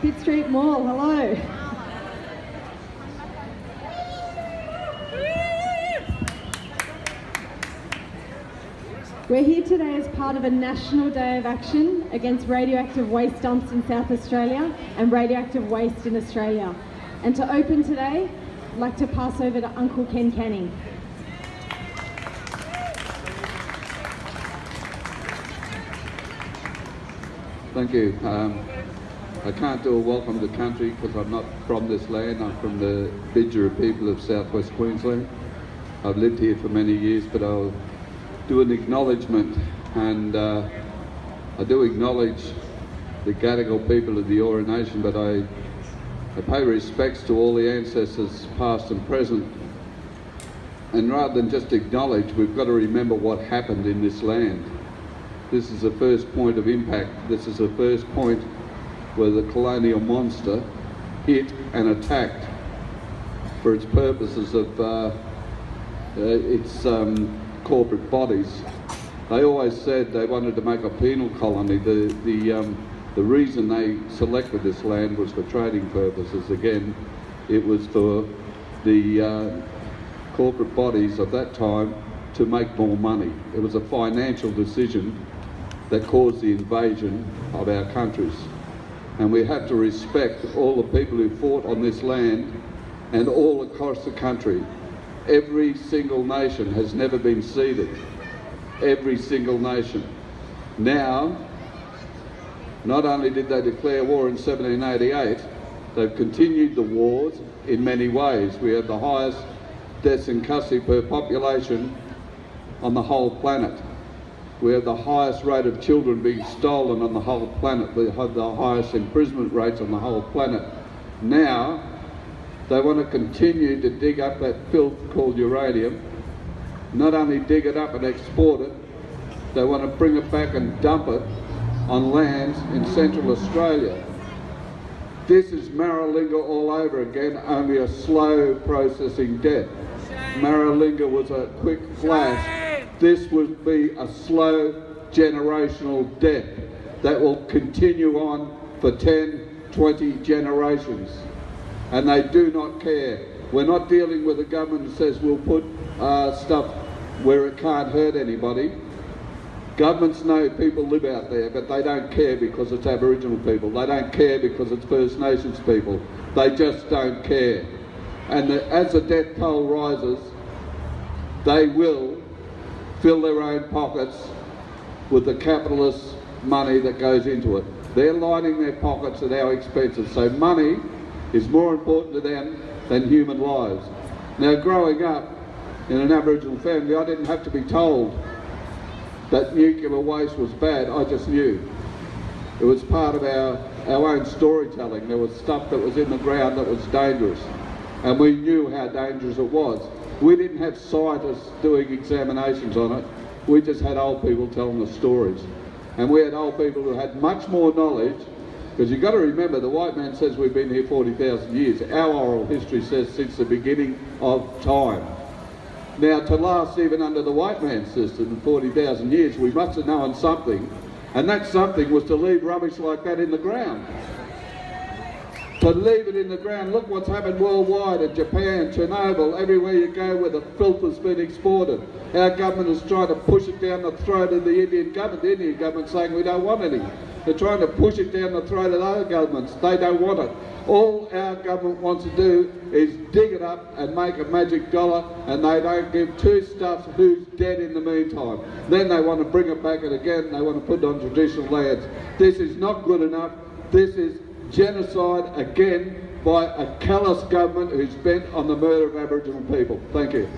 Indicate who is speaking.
Speaker 1: Pitt Street Mall, hello. We're here today as part of a national day of action against radioactive waste dumps in South Australia and radioactive waste in Australia. And to open today, I'd like to pass over to Uncle Ken Canning.
Speaker 2: Thank you. I can't do a welcome to country because I'm not from this land. I'm from the Bidjara people of southwest Queensland. I've lived here for many years, but I'll do an acknowledgement, and I do acknowledge the Gadigal people of the Eora Nation, but I pay respects to all the ancestors past and present. And rather than just acknowledge, we've got to remember what happened in this land. This is the first point of impact. This is the first point where the colonial monster hit and attacked for its purposes of its corporate bodies. They always said they wanted to make a penal colony. The reason they selected this land was for trading purposes. Again, it was for the corporate bodies of that time to make more money. It was a financial decision that caused the invasion of our countries. And we have to respect all the people who fought on this land and all across the country. Every single nation has never been ceded. Every single nation. Now, not only did they declare war in 1788, they've continued the wars in many ways. We have the highest deaths in custody per population on the whole planet. We have the highest rate of children being stolen on the whole planet. We have the highest imprisonment rates on the whole planet. Now, they want to continue to dig up that filth called uranium. Not only dig it up and export it, they want to bring it back and dump it on lands in Central Australia. This is Maralinga all over again, only a slow processing death. Maralinga was a quick flash. This would be a slow generational death that will continue on for 10, 20 generations. And they do not care. We're not dealing with a government that says we'll put stuff where it can't hurt anybody. Governments know people live out there, but they don't care because it's Aboriginal people. They don't care because it's First Nations people. They just don't care. And as the death toll rises, they will fill their own pockets with the capitalist money that goes into it. They're lining their pockets at our expenses. So money is more important to them than human lives. Now, growing up in an Aboriginal family, I didn't have to be told that nuclear waste was bad. I just knew. It was part of our own storytelling. There was stuff that was in the ground that was dangerous, and we knew how dangerous it was. We didn't have scientists doing examinations on it. We just had old people telling us stories. And we had old people who had much more knowledge, because you've got to remember, the white man says we've been here 40,000 years. Our oral history says since the beginning of time. Now, to last even under the white man system, 40,000 years, we must have known something. And that something was to leave rubbish like that in the ground. To leave it in the ground. Look what's happened worldwide in Japan, Chernobyl, everywhere you go where the filth has been exported. Our government is trying to push it down the throat of the Indian government. The Indian government's saying we don't want any. They're trying to push it down the throat of other governments. They don't want it. All our government wants to do is dig it up and make a magic dollar, and they don't give two stuffs who's dead in the meantime. Then they want to bring it back, and again they want to put it on traditional lands. This is not good enough. This is genocide again by a callous government who's bent on the murder of Aboriginal people. Thank you.